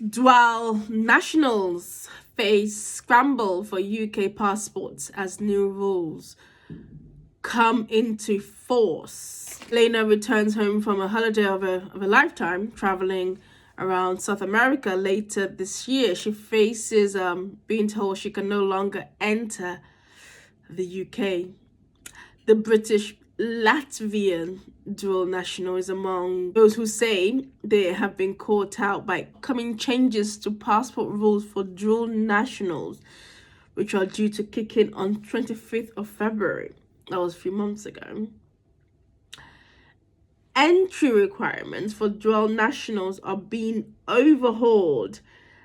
Dual nationals face scramble for UK passports as new rules come into force. Lena returns home from a holiday of a lifetime, traveling around South America later this year. She faces being told she can no longer enter the UK. The British Latvian dual national is among those who say they have been caught out by coming changes to passport rules for dual nationals, which are due to kick in on 25th of February. That was a few months ago. Entry requirements for dual nationals are being overhauled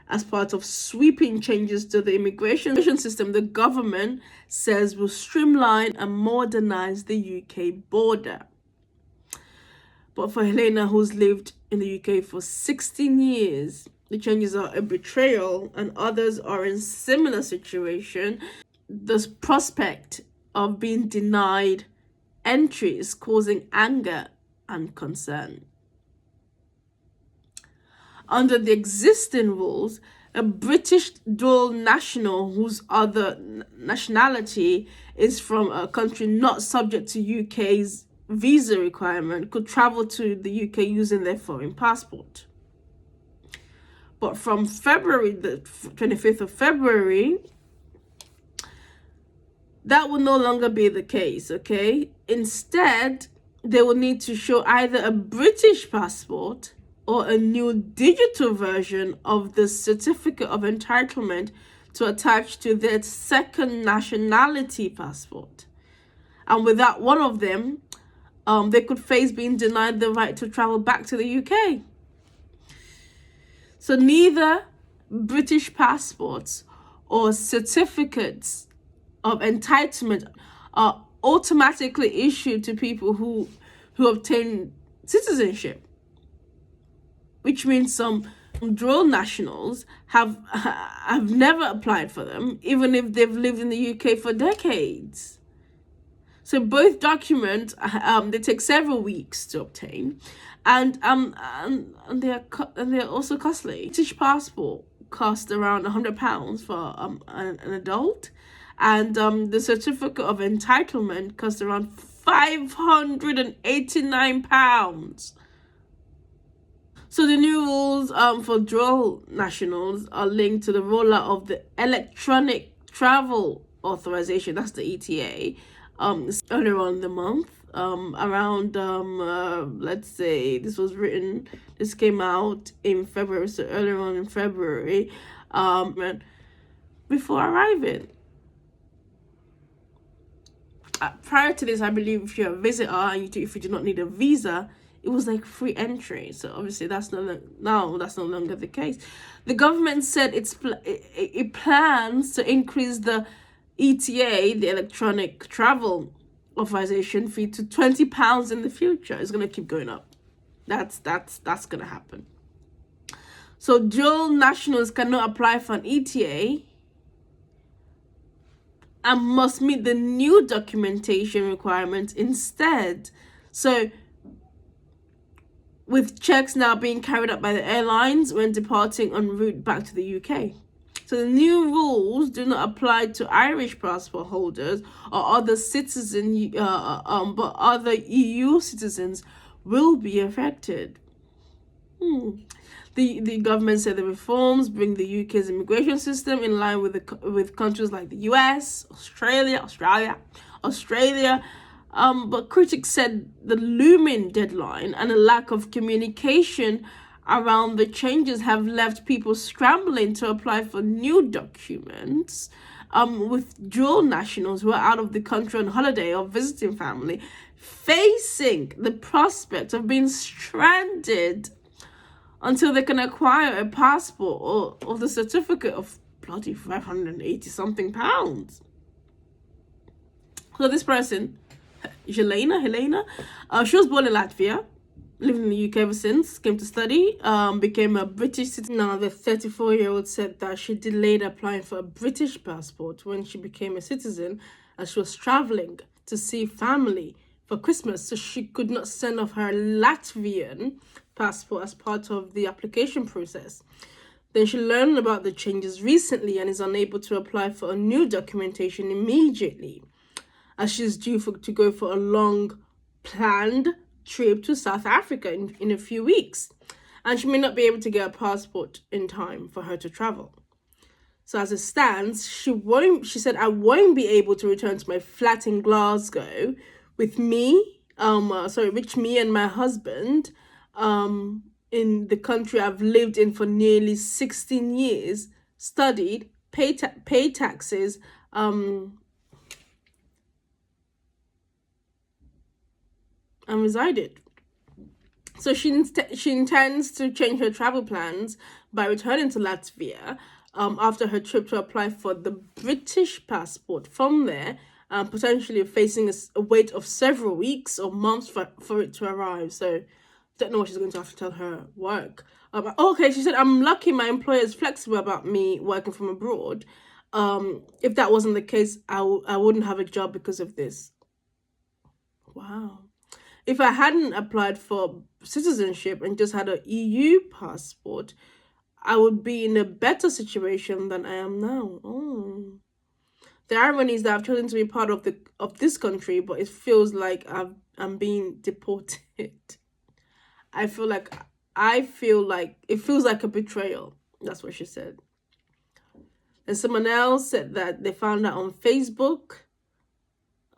as part of sweeping changes to the immigration system the government says will streamline and modernize the UK border. But for Helena, who's lived in the UK for 16 years, the changes are a betrayal, and others are in similar situation. The prospect of being denied entry is causing anger and concern. Under the existing rules, a British dual national whose other nationality is from a country not subject to UK's visa requirement could travel to the UK using their foreign passport. But from February, the 25th of February, that will no longer be the case, okay? Instead, they will need to show either a British passport or a new digital version of the certificate of entitlement to attach to their second nationality passport. And without one of them, they could face being denied the right to travel back to the UK. So neither British passports or certificates of entitlement are automatically issued to people who obtain citizenship, which means some dual nationals have never applied for them, even if they've lived in the UK for decades. So both documents they take several weeks to obtain, and they're also costly. British passport costs around £100 for an adult, and the certificate of entitlement costs around £589. So the new rules for dual nationals are linked to the rollout of the Electronic Travel Authorization, that's the ETA, earlier on in the month, around, let's say, this came out in February, so earlier on in February, before arriving. Prior to this, I believe if you're a visitor and if you do not need a visa, it was like free entry. So obviously that's no longer the case. The government said it plans to increase the ETA, the Electronic Travel Authorization fee, to £20 in the future. It's going to keep going up. That's going to happen. So dual nationals cannot apply for an ETA and must meet the new documentation requirements instead. So with checks now being carried out by the airlines when departing en route back to the UK. So the new rules do not apply to Irish passport holders or other citizens, but other EU citizens will be affected. The government said the reforms bring the UK's immigration system in line with countries like the US, Australia. But critics said the looming deadline and a lack of communication around the changes have left people scrambling to apply for new documents, with dual nationals who are out of the country on holiday or visiting family facing the prospect of being stranded until they can acquire a passport or the certificate of bloody 580 something pounds. So this person, Helena, she was born in Latvia, lived in the UK ever since, came to study, became a British citizen. Now, the 34-year-old said that she delayed applying for a British passport when she became a citizen, as she was traveling to see family for Christmas, so she could not send off her Latvian passport as part of the application process. Then she learned about the changes recently and is unable to apply for a new documentation immediately, as she's due to go for a long planned trip to South Africa in a few weeks. And she may not be able to get a passport in time for her to travel. So as it stands, she said, I won't be able to return to my flat in Glasgow with me, which me and my husband, in the country I've lived in for nearly 16 years, studied, paid taxes, and resided. So she intends to change her travel plans by returning to Latvia after her trip to apply for the British passport from there, potentially facing a wait of several weeks or months for it to arrive. So don't know what she's going to have to tell her work. Okay, she said, I'm lucky my employer is flexible about me working from abroad. If that wasn't the case, I wouldn't have a job because of this. Wow. If I hadn't applied for citizenship and just had an EU passport, I would be in a better situation than I am now. Oh. The irony is that I've chosen to be part of this country, but it feels like I'm being deported. I feel like it feels like a betrayal. That's what she said. And someone else said that they found out on Facebook.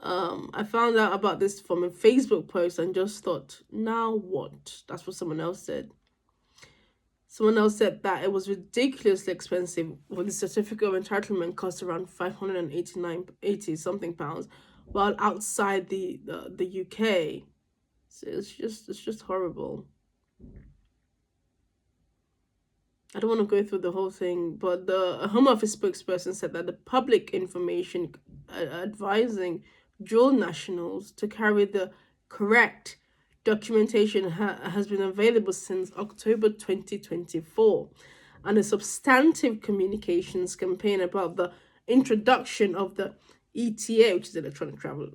I found out about this from a Facebook post and just thought, now what? That's what someone else said. Someone else said that it was ridiculously expensive, when the certificate of entitlement cost around 580 something pounds, while outside the UK. So it's just horrible. I don't want to go through the whole thing, but the Home Office spokesperson said that the public information advising dual nationals to carry the correct documentation has been available since October 2024, and a substantive communications campaign about the introduction of the ETA, which is Electronic Travel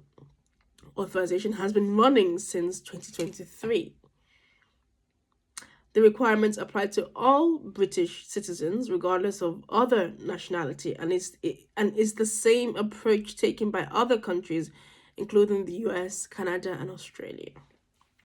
Authorization, has been running since 2023. The requirements apply to all British citizens, regardless of other nationality, and is the same approach taken by other countries, including the US, Canada, and Australia.